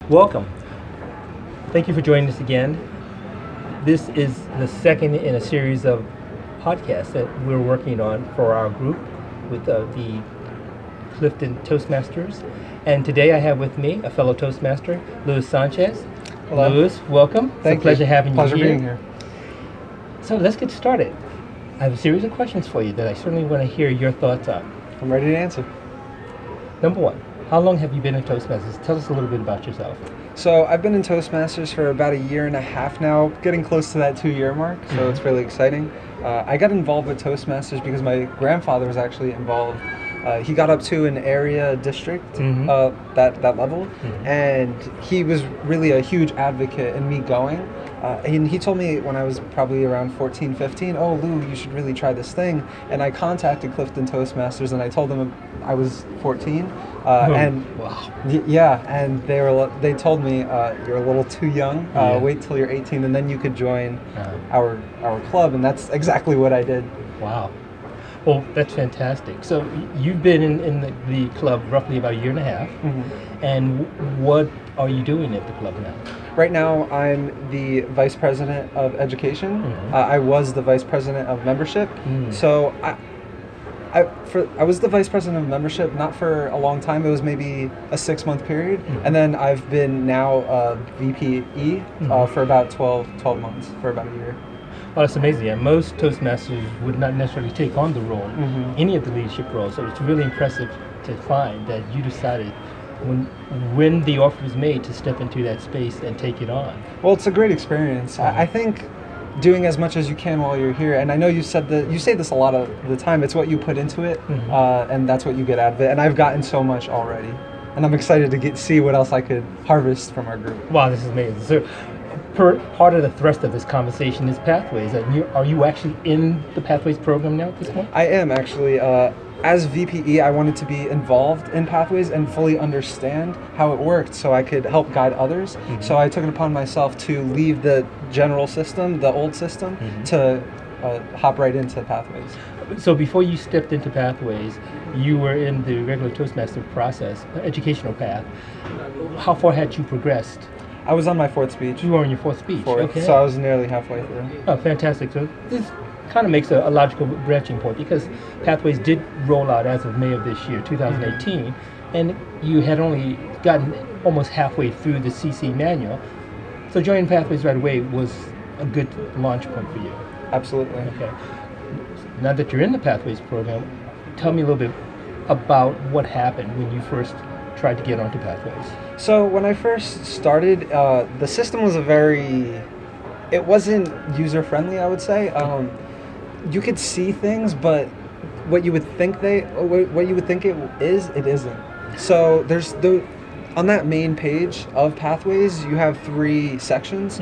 Welcome. Thank you for joining us again. This is the second in a series of podcasts that we're working on for our group with the Clifton Toastmasters. And today I have with me a fellow Toastmaster, Luiz Sanchez. Hello. Luiz, welcome. Thank it's a pleasure you. having Pleasure you here. being here. So let's get started. I have a series of questions for you that I certainly want to hear your thoughts on. I'm ready to answer. Number one, how long have you been in Toastmasters? Tell us a little bit about yourself. So I've been in Toastmasters for about a year and a half now, getting close to that 2-year mark, so it's really exciting. I got involved with Toastmasters because my grandfather was actually involved. He got up to an area district, that level, and he was really a huge advocate in me going. And he told me when I was probably around 14, 15, oh, Lou, you should really try this thing. And I contacted Clifton Toastmasters and I told them I was 14. And wow. Yeah, and they told me, you're a little too young, wait till you're 18 and then you could join our club. And that's exactly what I did. Wow. Well, that's fantastic. So you've been in the club roughly about a year and a half. And what are you doing at the club now? Right now, I'm the Vice President of Education. I was the Vice President of Membership. So I was the Vice President of Membership not for a long time. It was maybe a 6-month period. And then I've been now VPE for about 12 months, for about a year. Well, that's amazing. And most Toastmasters would not necessarily take on the role, any of the leadership roles. So it's really impressive to find that you decided when the offer was made to step into that space and take it on. Well, it's a great experience. I think doing as much as you can while you're here, and I know you say this a lot of the time, it's what you put into it, and that's what you get out of it. And I've gotten so much already, and I'm excited to see what else I could harvest from our group. Wow, this is amazing. So part of the thrust of this conversation is Pathways. Are you actually in the Pathways program now at this point? I am actually. As VPE, I wanted to be involved in Pathways and fully understand how it worked so I could help guide others. So I took it upon myself to leave the general system, the old system, to hop right into Pathways. So before you stepped into Pathways, you were in the regular Toastmaster process, educational path. How far had you progressed? I was on my 4th speech. You were on your 4th speech. Okay. So I was nearly halfway through. Oh, fantastic. So this kind of makes a logical branching point because Pathways did roll out as of May of this year, 2018, and you had only gotten almost halfway through the CC manual. So joining Pathways right away was a good launch point for you. Absolutely. Okay. Now that you're in the Pathways program, tell me a little bit about what happened when you first tried to get onto Pathways. So when I first started, the system was it wasn't user-friendly, I would say. You could see things, but what you would think it is, it isn't. So there's on that main page of Pathways, you have 3 sections.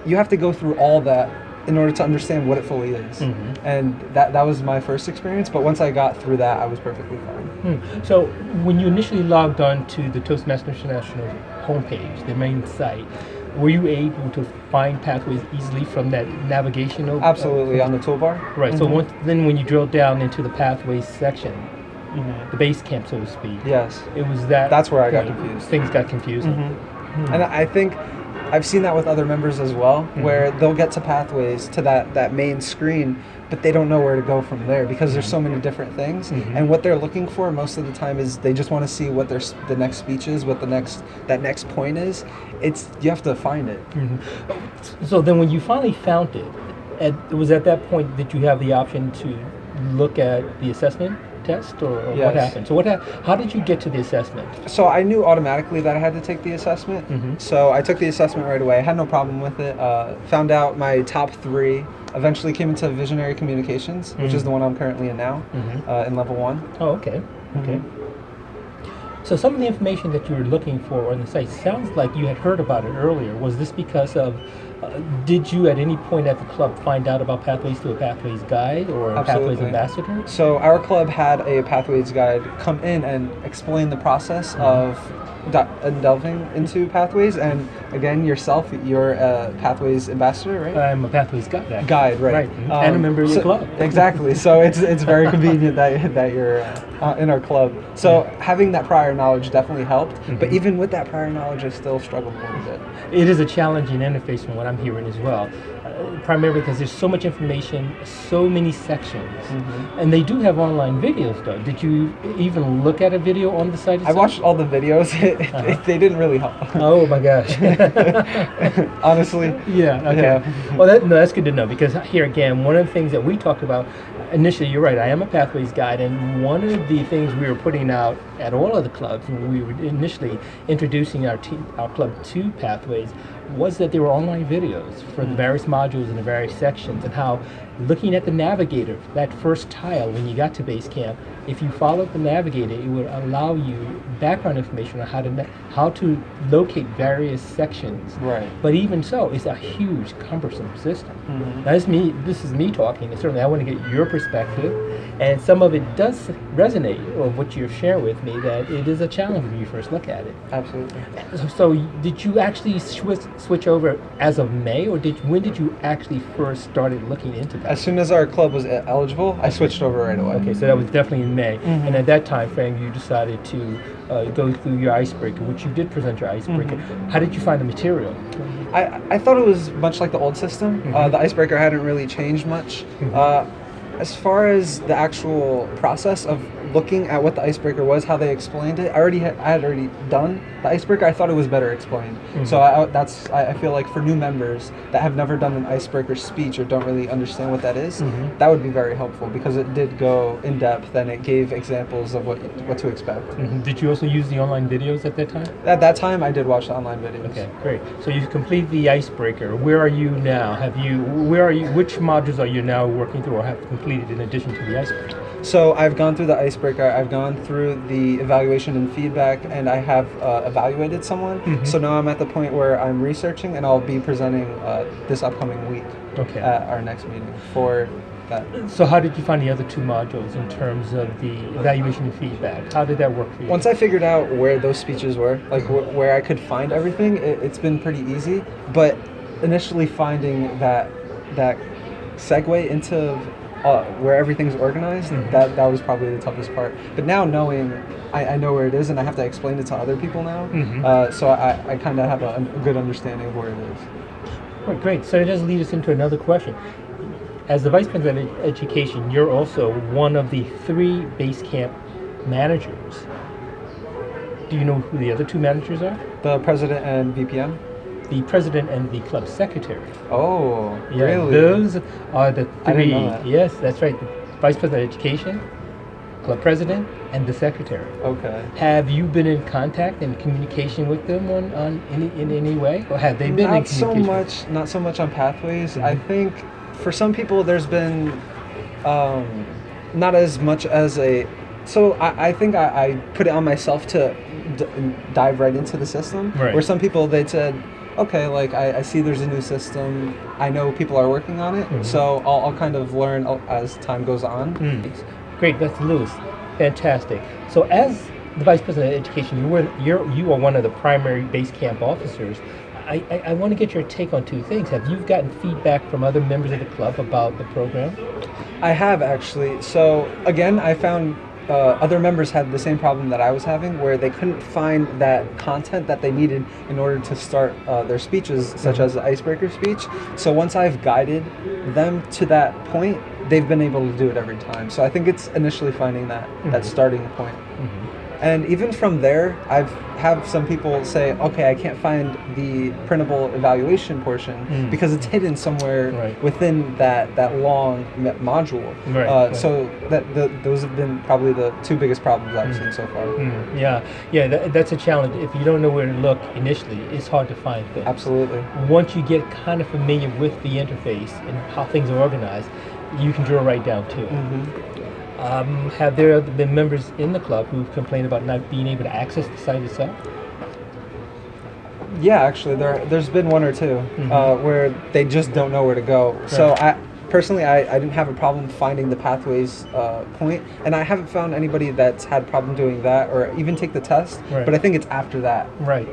You have to go through all that in order to understand what it fully is. And that was my first experience, but once I got through that, I was perfectly fine. So when you initially logged on to the Toastmasters International homepage, the main site, were you able to find Pathways easily from that navigational? Absolutely, on the toolbar. Right, so then when you drill down into the Pathways section, the base camp, so to speak. Yes. It was that's where I got confused. Things got confusing. And I think I've seen that with other members as well, where they'll get to Pathways, to that main screen, but they don't know where to go from there because there's so many different things. And what they're looking for most of the time is they just want to see what the next speech is, what that next point is. You have to find it. So then when you finally found it, it was at that point that you have the option to look at the assessment test, or Yes. what happened? So how did you get to the assessment? So I knew automatically that I had to take the assessment. So I took the assessment right away. I had no problem with it. Found out my top 3. Eventually came into Visionary Communications, which is the one I'm currently in now, in level 1. Oh, okay. Okay. So some of the information that you were looking for on the site sounds like you had heard about it earlier. Was this because of, did you at any point at the club find out about Pathways through a Pathways guide or a Pathways ambassador? So our club had a Pathways guide come in and explain the process of delving into Pathways, and again, yourself, you're a Pathways ambassador, right? I'm a Pathways guide. Guide, right? And a member of your club. Exactly. So it's very convenient that you're in our club. So having that prior knowledge definitely helped. But even with that prior knowledge, I still struggled a little bit. It is a challenging interface from what I'm hearing as well. Primarily because there's so much information, so many sections, and they do have online videos though. Did you even look at a video on the site itself? I watched all the videos. They didn't really help. Oh my gosh. Honestly. Yeah, okay. Yeah. Well, that's good to know, because here again, one of the things that we talked about initially, you're right, I am a Pathways guide, and one of the things we were putting out at all of the clubs when we were initially introducing our club to Pathways was that there were online videos for the various modules and the various sections, and how looking at the navigator, that first tile when you got to base camp, if you followed the navigator, it would allow you background information on how to locate various sections. Right. But even so, it's a huge, cumbersome system. Now, this is me talking, and certainly I want to get your perspective, and some of it does resonate of what you're sharing with me, that it is a challenge when you first look at it. Absolutely. So did you actually switch over as of May, or when did you actually first started looking into that? As soon as our club was eligible, I switched over right away. Okay, so that was definitely in May, and at that time frame, you decided to go through your icebreaker, which you did present your icebreaker. How did you find the material? I thought it was much like the old system. The icebreaker hadn't really changed much. As far as the actual process of looking at what the icebreaker was, how they explained it, I had already done the icebreaker. I thought it was better explained. So I feel like for new members that have never done an icebreaker speech or don't really understand what that is, that would be very helpful, because it did go in depth and it gave examples of what to expect. Did you also use the online videos at that time? At that time, I did watch the online videos. Okay, great. So you've completed the icebreaker. Where are you now? Which modules are you now working through or have completed in addition to the icebreaker? So I've gone through the icebreaker, I've gone through the evaluation and feedback, and I have evaluated someone. So now I'm at the point where I'm researching, and I'll be presenting this upcoming week at our next meeting for that. So how did you find the other two modules in terms of the evaluation and feedback? How did that work for you? Once I figured out where those speeches were, like where I could find everything, it's been pretty easy. But initially finding that segue into where everything's organized, that was probably the toughest part. But now knowing, I know where it is, and I have to explain it to other people now, so I kind of have a good understanding of where it is. Right, great. So it does lead us into another question. As the Vice President of Education, you're also one of the 3 base camp managers. Do you know who the other 2 managers are? The president and VPM? The president and the club secretary. Oh, Yeah, really? those are the 3. I didn't know that. Yes, that's right. The Vice President of Education, club president, and the secretary. Okay. Have you been in contact and communication with them in any way, or have they been in communication? Not so much on Pathways. I think for some people there's been not as much as a. So I think I put it on myself to dive right into the system. Right. Where some people, they said, okay, like I see there's a new system. I know people are working on it, so I'll kind of learn as time goes on. Great, that's Luiz. Fantastic. So as the Vice President of Education, you are one of the primary base camp officers. I want to get your take on 2 things. Have you gotten feedback from other members of the club about the program? I have, actually. So again, I found other members had the same problem that I was having, where they couldn't find that content that they needed in order to start their speeches, such as the icebreaker speech. So once I've guided them to that point, they've been able to do it every time. So I think it's initially finding that starting point. And even from there, I've have some people say, okay, I can't find the printable evaluation portion because it's hidden somewhere within that long module. So those have been probably the 2 biggest problems I've seen so far. That's a challenge. If you don't know where to look initially, it's hard to find things. Absolutely. Once you get kind of familiar with the interface and how things are organized, you can drill right down to it. Have there been members in the club who've complained about not being able to access the site itself? Yeah, actually, there's been 1 or 2 where they just don't know where to go. So personally, I didn't have a problem finding the pathways point, and I haven't found anybody that's had problem doing that or even take the test. Right. But I think it's after that, Right.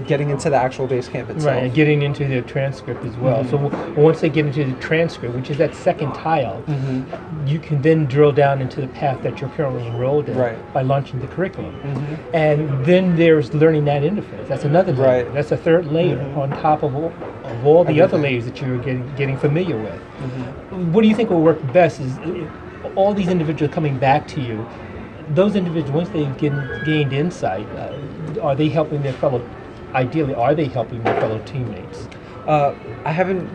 getting into the actual base camp itself. Right, and getting into the transcript as well. So once they get into the transcript, which is that second tile, you can then drill down into the path that you're currently enrolled in by launching the curriculum. And then there's learning that interface. That's another layer. Right. That's a third layer on top of all the other layers that you're getting familiar with. What do you think will work best is all these individuals coming back to you, those individuals, once they've gained insight, are they helping their fellow teammates?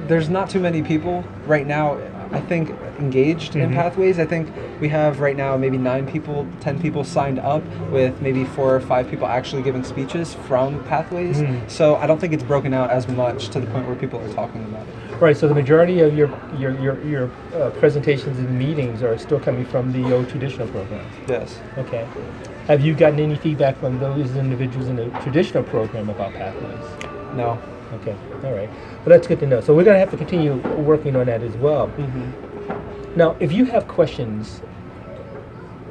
There's not too many people right now, I think, engaged in Pathways. I think we have right now maybe 9 people, 10 people signed up, with maybe 4 or 5 people actually giving speeches from Pathways. So I don't think it's broken out as much to the point where people are talking about it. Right, so the majority of your presentations and meetings are still coming from the old traditional programs? Yes. Okay. Have you gotten any feedback from those individuals in the traditional program about Pathways? No. Okay, all right. Well, that's good to know. So we're going to have to continue working on that as well. Now, if you have questions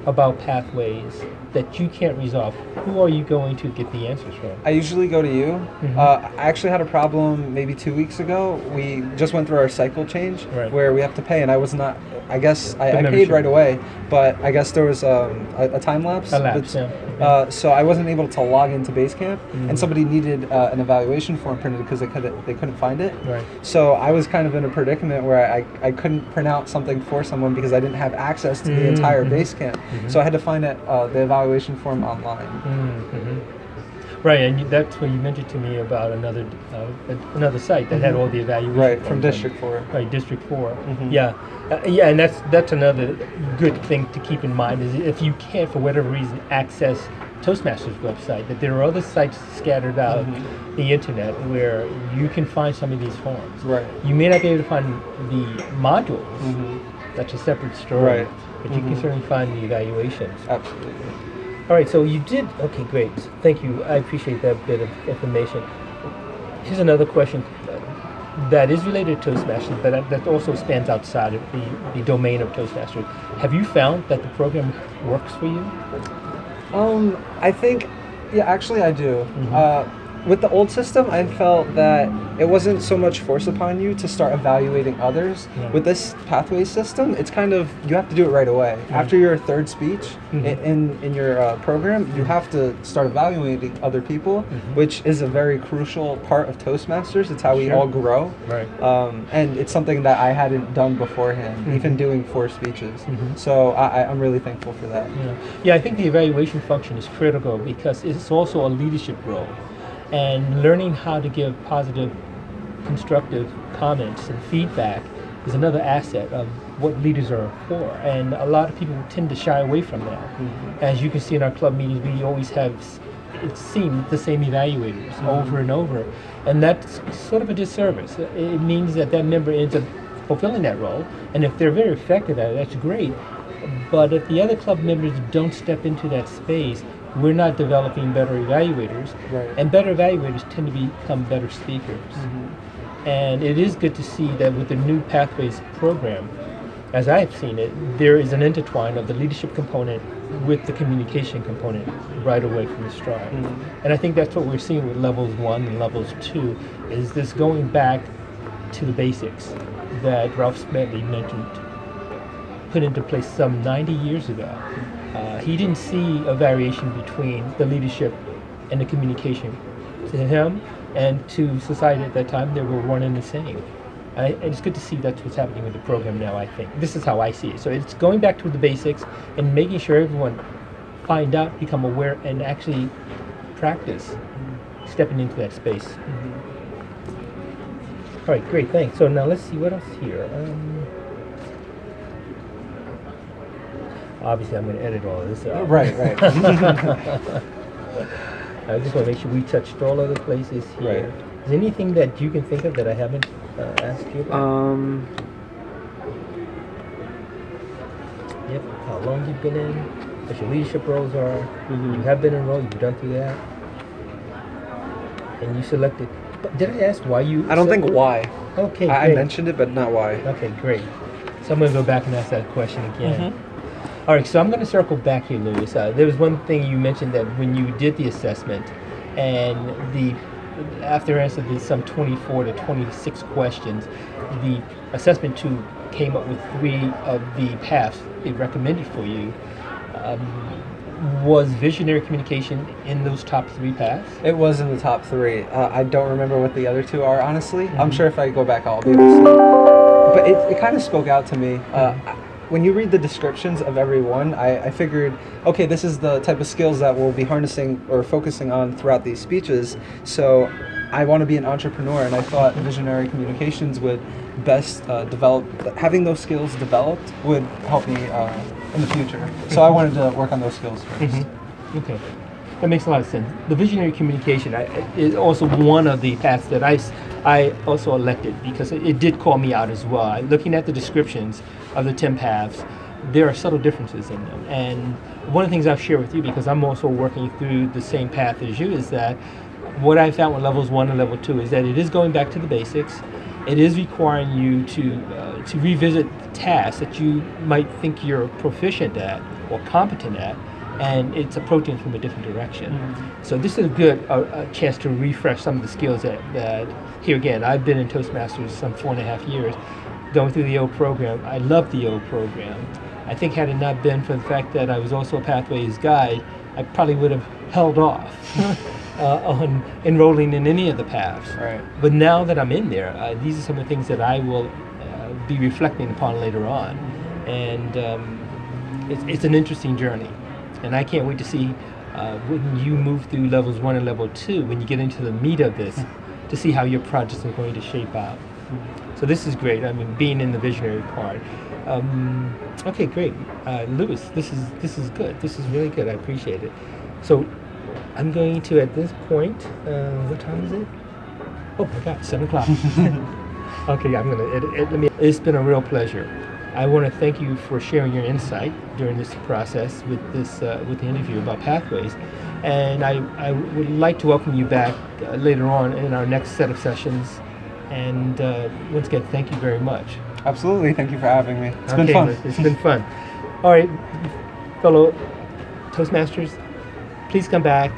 about Pathways that you can't resolve, who are you going to get the answers from? I usually go to you. I actually had a problem maybe 2 weeks ago. We just went through our cycle change where we have to pay, and I was not, I guess, I paid right away, but I guess there was a time lapse. So I wasn't able to log into Basecamp, and somebody needed an evaluation form printed because they couldn't find it. So I was kind of in a predicament where I couldn't print out something for someone because I didn't have access to the entire Basecamp. So I had to find the evaluation form online. Right, and that's when you mentioned to me about another site that had all the evaluation. Right, from District 4. Right, District 4. Yeah, and that's another good thing to keep in mind is if you can't, for whatever reason, access Toastmasters website, that there are other sites scattered out the internet where you can find some of these forms. Right. You may not be able to find the modules. That's a separate story. But you can certainly find the evaluations. Absolutely. All right, so you did, okay, great. Thank you. I appreciate that bit of information. Here's another question that is related to Toastmasters, but that also spans outside of the domain of Toastmasters. Have you found that the program works for you? I think, yeah, actually I do. With the old system, I felt that it wasn't so much force upon you to start evaluating others. With this pathway system, it's kind of, you have to do it right away. After your third speech in your program, you have to start evaluating other people, which is a very crucial part of Toastmasters. It's how we all grow. And it's something that I hadn't done beforehand, even doing 4 speeches. So I'm really thankful for that. Yeah, I think the evaluation function is critical because it's also a leadership role. And learning how to give positive, constructive comments and feedback is another asset of what leaders are for. And a lot of people tend to shy away from that. As you can see in our club meetings, we always have, it seems, the same evaluators over and over. And that's sort of a disservice. It means that member ends up fulfilling that role. And if they're very effective at it, that's great. But if the other club members don't step into that space, we're not developing better evaluators, and better evaluators tend to become better speakers. And it is good to see that with the new Pathways program, as I've seen it, there is an intertwine of the leadership component with the communication component right away from the start. And I think that's what we're seeing with levels 1 and levels 2, is this going back to the basics that Ralph Smedley mentioned, put into place some 90 years ago. He didn't see a variation between the leadership and the communication. To him and to society at that time, they were one and the same. And it's good to see that's what's happening with the program now, I think. This is how I see it. So it's going back to the basics and making sure everyone find out, become aware, and actually practice stepping into that space. All right, great, thanks. So now let's see what else here. Obviously, I'm going to edit all of this out. Right. I just want to make sure we touched all other places here. Is there anything that you can think of that I haven't asked you about? Yep. How long you've been in? What your leadership roles are? You have been enrolled. You've done through that, and you selected. But did I ask why you? I don't think why. Okay. I mentioned it, but not why. Okay, great. So I'm going to go back and ask that question again. Mm-hmm. All right, so I'm going to circle back here, Luis. There was one thing you mentioned that when you did the assessment, and after answering some 24 to 26 questions, the assessment tool came up with 3 of the paths it recommended for you. Was visionary communication in those top 3 paths? It was in the top 3. I don't remember what the other 2 are, honestly. Mm-hmm. I'm sure if I go back, I'll be able to see. But it kind of spoke out to me. When you read the descriptions of every one, I figured, okay, this is the type of skills that we'll be harnessing or focusing on throughout these speeches. So I want to be an entrepreneur, and I thought visionary communications would best develop. Having those skills developed would help me in the future. So I wanted to work on those skills first. Mm-hmm. Okay, that makes a lot of sense. The visionary communication is also one of the paths that I also elected because it did call me out as well. Looking at the descriptions of the 10 paths, there are subtle differences in them. And one of the things I've shared with you, because I'm also working through the same path as you, is that what I found with levels 1 and level 2 is that it is going back to the basics. It is requiring you to revisit tasks that you might think you're proficient at or competent at, and it's approaching from a different direction. Mm-hmm. So this is a chance to refresh some of the skills that here again, I've been in Toastmasters some 4.5 years, going through the old program. I love the old program. I think had it not been for the fact that I was also a Pathways guide, I probably would have held off on enrolling in any of the paths. Right. But now that I'm in there, these are some of the things that I will be reflecting upon later on. And it's an interesting journey. And I can't wait to see when you move through levels 1 and level 2, when you get into the meat of this, to see how your projects are going to shape out. So this is great. I mean, being in the visionary part. Okay, great. Luis, this is good. This is really good. I appreciate it. So I'm going to, at this point, what time is it? Oh my God, 7 o'clock. Okay, I'm gonna. It's been a real pleasure. I want to thank you for sharing your insight during this process with the interview about Pathways, and I would like to welcome you back later on in our next set of sessions. And once again, thank you very much. Absolutely, thank you for having me. It's been fun. It's been fun. All right, fellow Toastmasters, please come back.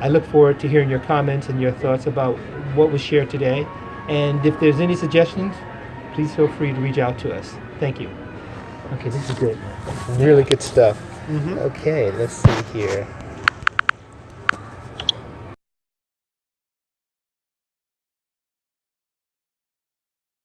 I look forward to hearing your comments and your thoughts about what was shared today. And if there's any suggestions, please feel free to reach out to us. Thank you. Okay, this is good. Really good stuff. Mm-hmm. Okay, let's see here.